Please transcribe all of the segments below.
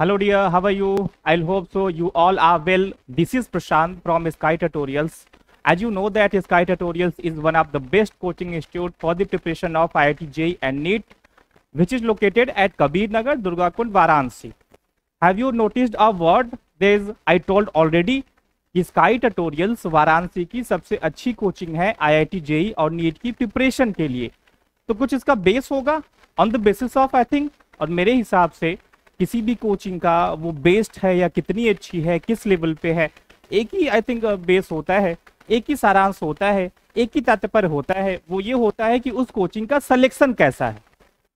Hello dear, how are you? I hope so you all are well. This is Prashant from Sky Tutorials. As you know that Sky Tutorials is one of the best coaching institute for the preparation of IIT JEE and NEET, which is located at Kabir Nagar, Durgakund, Varanasi. Have you noticed a word? I told already कि sky tutorials Varanasi की सबसे अच्छी coaching है IIT JEE और NEET की preparation के लिए। तो कुछ इसका बेस होगा on the basis of I think, और मेरे हिसाब से किसी भी कोचिंग का वो बेस्ड है या कितनी अच्छी है, किस लेवल पे है, एक ही आई थिंक बेस होता है, एक ही सारांश होता है, एक ही तात्पर्य होता है। वो ये होता है कि उस कोचिंग का सिलेक्शन कैसा है।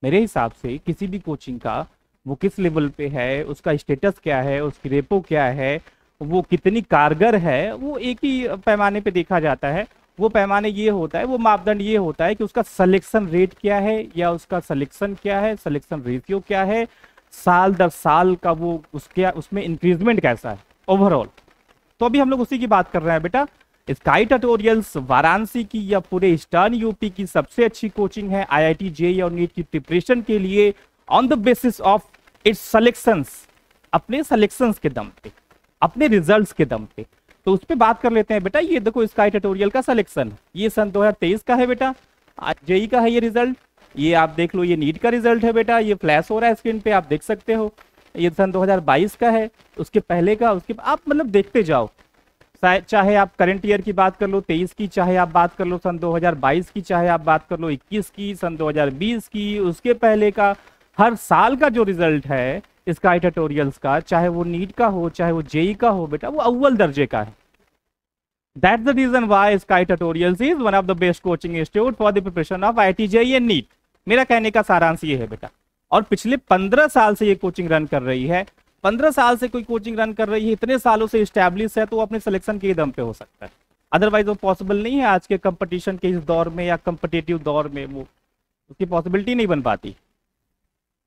मेरे हिसाब से किसी भी कोचिंग का वो किस लेवल पे है, उसका स्टेटस क्या है, उसकी रेपो क्या है, वो कितनी कारगर है, वो एक ही पैमाने पे देखा जाता है। वो पैमाने ये होता है, वो मापदंड ये होता है कि उसका सिलेक्शन रेट क्या है या उसका सिलेक्शन क्या है, सिलेक्शन रेशियो क्या है, साल दर साल का वो उसमें इंक्रीजमेंट कैसा है ओवरऑल। तो अभी हम लोग उसी की बात कर रहे हैं बेटा। स्काई ट्यूटोरियल्स वाराणसी की या पूरे ईस्टर्न यूपी की सबसे अच्छी कोचिंग है आईआईटी जेईई और नीट की प्रिपरेशन के लिए on the basis of its selections, अपने सिलेक्शंस के दम पे, अपने रिजल्ट्स के दम पे। तो उस पर बात कर लेते हैं बेटा। ये देखो स्काई ट्यूटोरियल का सिलेक्शन, ये सन 2023 का है बेटा, जेई का है ये रिजल्ट। ये आप देख लो, ये नीट का रिजल्ट है बेटा, ये फ्लैश हो रहा है स्क्रीन पे, आप देख सकते हो। ये सन 2022 का है, उसके पहले का, उसके आप मतलब देखते जाओ। चाहे आप करंट ईयर की बात कर लो 23 की, चाहे आप बात कर लो सन 2022 की, चाहे आप बात कर लो 21 की, सन 2020 की, उसके पहले का, हर साल का जो रिजल्ट है स्काई ट्यूटोरियल्स का, चाहे वो नीट का हो चाहे वो जेई का हो बेटा, वो अव्वल दर्जे का है। That's the reason why Sky Tutorials is one of the best coaching institute for the preparation of IIT JEE and NEET. मेरा कहने का सारांश ये है बेटा। और पिछले 15 साल से ये कोचिंग रन कर रही है। 15 साल से कोई कोचिंग रन कर रही है, इतने सालों से स्टैब्लिश है, तो वो अपने सिलेक्शन के दम पे हो सकता है। अदरवाइज वो पॉसिबल नहीं है आज के कंपटीशन के इस दौर में या कंपिटेटिव दौर में, वो उसकी पॉसिबिलिटी नहीं बन पाती।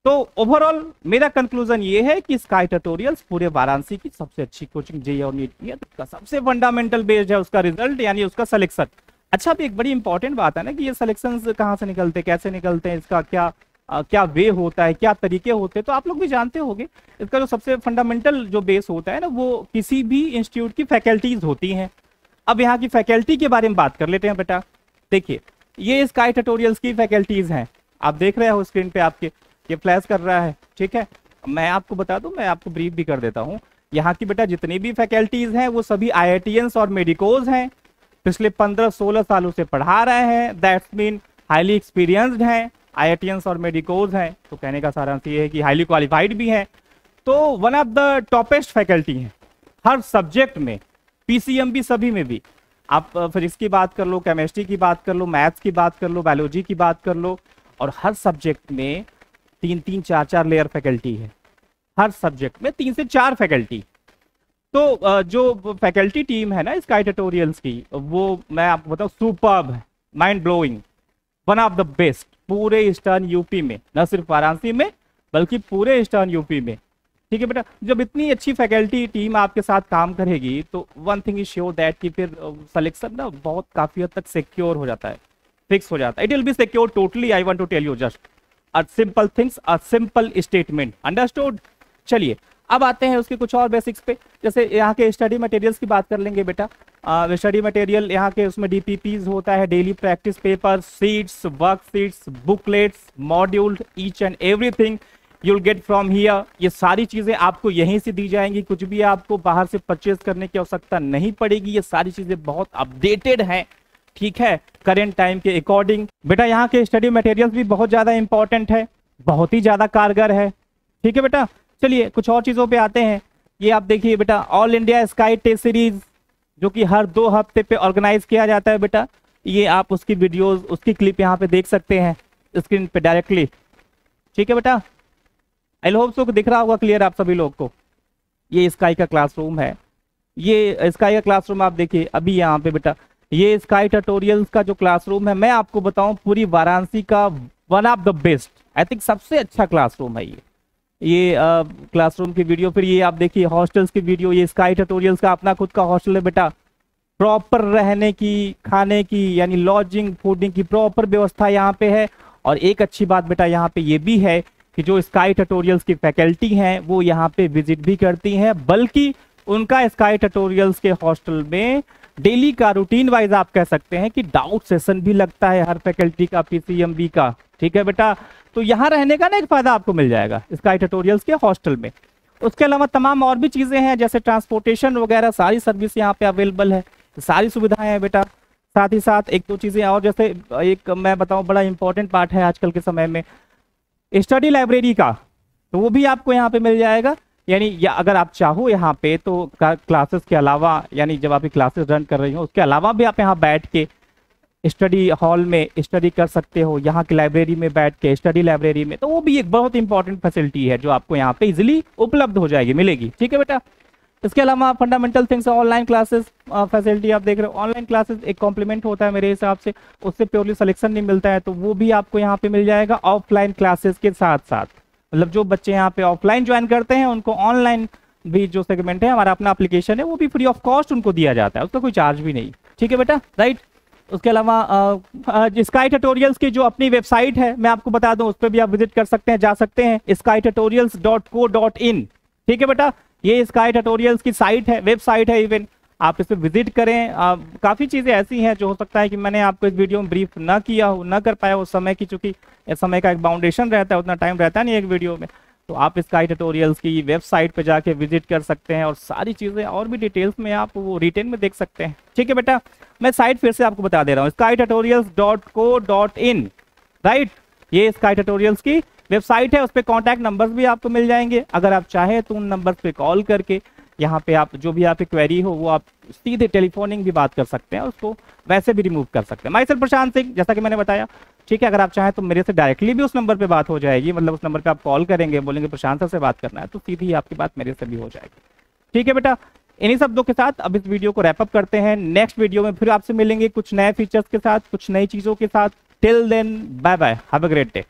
तो ओवरऑल मेरा कंक्लूजन ये है कि स्काई ट्यूटोरियल्स पूरे वाराणसी की सबसे अच्छी कोचिंग जेईई और नीट की है। तो सबसे फंडामेंटल बेस्ड है उसका रिजल्ट, यानी उसका सिलेक्शन। अच्छा, अब एक बड़ी इंपॉर्टेंट बात है ना कि ये सिलेक्शन कहाँ से निकलते हैं, कैसे निकलते हैं, इसका क्या वे होता है, क्या तरीके होते हैं, तो आप लोग भी जानते होंगे। इसका जो सबसे फंडामेंटल जो बेस होता है ना, वो किसी भी इंस्टीट्यूट की फैकल्टीज होती हैं। अब यहाँ की फैकल्टी के बारे में बात कर लेते हैं बेटा। देखिए, ये स्काई ट्यूटोरियल्स की फैकल्टीज हैं, आप देख रहे हो स्क्रीन पे आपके, ये फ्लैश कर रहा है, ठीक है। मैं आपको बता दूं, मैं आपको ब्रीफ भी कर देता हूं। यहाँ की बेटा जितनी भी फैकल्टीज हैं वो सभी आईआईटीएंस और मेडिकोज हैं, पिछले 15-16 सालों से पढ़ा रहे हैं। दैट्स मीन हाईली एक्सपीरियंस्ड हैं, आईआईटीएंस और मेडिकोज हैं। तो कहने का सारांश ये है कि हाईली क्वालिफाइड भी हैं। तो one of the toppest faculty हैं हर सब्जेक्ट में, पीसीएमबी सभी में भी। आप फिजिक्स की बात कर लो, केमिस्ट्री की बात कर लो, मैथ्स की बात कर लो, बायोलॉजी की बात कर लो, और हर सब्जेक्ट में 3-3, 4-4 लेयर फैकल्टी है। हर सब्जेक्ट में 3 से 4 फैकल्टी। तो जो फैकल्टी टीम है ना स्काई ट्यूटोरियल्स की, वो मैं आपको बताऊं सुपर्ब है, mind blowing, one of the best पूरे ईस्टर्न यूपी में, न सिर्फ वाराणसी में बल्कि पूरे ईस्टर्न यूपी में। ठीक है बेटा, जब इतनी अच्छी फैकल्टी टीम आपके साथ काम करेगी तो one thing is sure that कि फिर सिलेक्शन ना बहुत काफी हद तक सिक्योर हो जाता है, फिक्स हो जाता है। It will be secure totally. I want to tell you just a simple things, a simple statement, understood। चलिए अब आते हैं उसके कुछ और बेसिक्स पे। जैसे यहाँ के स्टडी मटेरियल्स की बात कर लेंगे बेटा। स्टडी मटेरियल यहाँ के उसमें डीपीपीज होता है, daily practice paper, seats, worksheets, booklets, module, each and everything you'll get from here. ये सारी चीजें आपको यहीं से दी जाएंगी, कुछ भी आपको बाहर से परचेज करने की आवश्यकता नहीं पड़ेगी। ये सारी चीजें बहुत अपडेटेड हैं, ठीक है, करेंट टाइम के अकॉर्डिंग। बेटा यहाँ के स्टडी मटेरियल्स भी बहुत ज्यादा इंपॉर्टेंट है, बहुत ही ज्यादा कारगर है, ठीक है बेटा। चलिए कुछ और चीजों पे आते हैं। ये आप देखिए बेटा, all India Sky test series जो कि हर 2 हफ्ते पे ऑर्गेनाइज किया जाता है बेटा। ये आप उसकी वीडियोस, उसकी क्लिप यहाँ पे देख सकते हैं स्क्रीन पे डायरेक्टली, ठीक है बेटा। आई होप सो दिख रहा होगा क्लियर आप सभी लोग को। ये स्काई का क्लासरूम है, ये स्काई का क्लासरूम आप देखिए अभी यहाँ पे बेटा। ये स्काई ट्यूटोरियल्स का जो क्लासरूम है, मैं आपको बताऊं पूरी वाराणसी का one of the best, I think सबसे अच्छा क्लासरूम है ये क्लासरूम की वीडियो। फिर ये आप देखिए हॉस्टल्स की वीडियो। ये स्काई ट्यूटोरियल्स का अपना खुद का हॉस्टल है बेटा, प्रॉपर रहने की, खाने की, यानी लॉजिंग फूडिंग की प्रॉपर व्यवस्था यहाँ पे है। और एक अच्छी बात बेटा यहाँ पे ये भी है कि जो स्काई ट्यूटोरियल्स की फैकल्टी हैं वो यहाँ पे विजिट भी करती हैं, बल्कि उनका स्काई ट्यूटोरियल्स के हॉस्टल में डेली का रूटीन वाइज आप कह सकते हैं कि डाउट सेशन भी लगता है हर फैकल्टी का, पीसीएमबी का। ठीक है बेटा, तो यहाँ रहने का ना एक फायदा आपको मिल जाएगा स्काई ट्यूटोरियल्स के हॉस्टल में। उसके अलावा तमाम और भी चीजें हैं, जैसे ट्रांसपोर्टेशन वगैरह सारी सर्विस यहाँ पे अवेलेबल है, सारी सुविधाएं हैं बेटा। साथ ही साथ एक दो चीजें और, जैसे एक मैं बताऊं बड़ा इंपॉर्टेंट पार्ट है आजकल के समय में स्टडी लाइब्रेरी का, तो वो भी आपको यहाँ पे मिल जाएगा। यानी या अगर आप चाहो यहाँ पे तो क्लासेस के अलावा, यानी जब आप क्लासेस रन कर रही हो उसके अलावा भी आप यहाँ बैठ के स्टडी हॉल में स्टडी कर सकते हो, यहाँ की लाइब्रेरी में बैठ के स्टडी लाइब्रेरी में, तो वो भी एक बहुत इंपॉर्टेंट फैसिलिटी है जो आपको यहाँ पे इजिली उपलब्ध हो जाएगी, मिलेगी। ठीक है बेटा, इसके अलावा fundamental things online classes facility आप देख रहे हो। ऑनलाइन क्लासेस एक कॉम्प्लीमेंट होता है मेरे हिसाब से, उससे प्योरली सिलेक्शन नहीं मिलता है, तो वो भी आपको यहाँ पे मिल जाएगा ऑफलाइन क्लासेस के साथ साथ। मतलब जो बच्चे यहाँ पे ऑफलाइन ज्वाइन करते हैं उनको ऑनलाइन भी जो सेगमेंट है, हमारा अपना एप्लीकेशन है, वो भी फ्री ऑफ कॉस्ट उनको दिया जाता है, उसका कोई चार्ज भी नहीं। ठीक है बेटा, राइट। उसके अलावा स्काई ट्यूटोरियल्स की जो अपनी वेबसाइट है मैं आपको बता दूं, उस पर भी आप विजिट कर सकते हैं, जा सकते हैं skytutorials.co.in। ठीक है बेटा, ये स्काई ट्यूटोरियल्स की साइट है, वेबसाइट है इवन, आप इस पर विजिट करें। काफ़ी चीज़ें ऐसी हैं जो हो सकता है कि मैंने आपको इस वीडियो में ब्रीफ ना किया हो, ना कर पाया उस समय की, चूंकि इस समय का एक बाउंडेशन रहता है, उतना टाइम रहता नहीं एक वीडियो में, तो आप स्काई ट्यूटोरियल्स की वेबसाइट पे जाके विजिट कर सकते हैं और सारी चीज़ें और भी डिटेल्स में आप वो रिटेन में देख सकते हैं। ठीक है बेटा, मैं साइट फिर से आपको बता दे रहा हूँ, skytutorials.co.in, राइट। ये स्काई ट्यूटोरियल्स की वेबसाइट है, उस पर कॉन्टैक्ट नंबर्स भी आपको मिल जाएंगे। अगर आप चाहें तो उन नंबर पे कॉल करके यहाँ पे आप जो भी आपकी क्वेरी हो वो आप सीधे टेलीफोनिंग भी बात कर सकते हैं, उसको वैसे भी रिमूव कर सकते हैं। माई सेल्फ प्रशांत सिंह, जैसा कि मैंने बताया। ठीक है, अगर आप चाहें तो मेरे से डायरेक्टली भी उस नंबर पे बात हो जाएगी, मतलब उस नंबर पे आप कॉल करेंगे, बोलेंगे प्रशांत सर से बात करना है, तो सीधी आपकी बात मेरे से भी हो जाएगी। ठीक है बेटा, इन्हीं शब्दों के साथ अब इस वीडियो को रैप अप करते हैं। नेक्स्ट वीडियो में फिर आपसे मिलेंगे कुछ नए फीचर्स के साथ, कुछ नई चीज़ों के साथ। Till then bye bye, have a great day.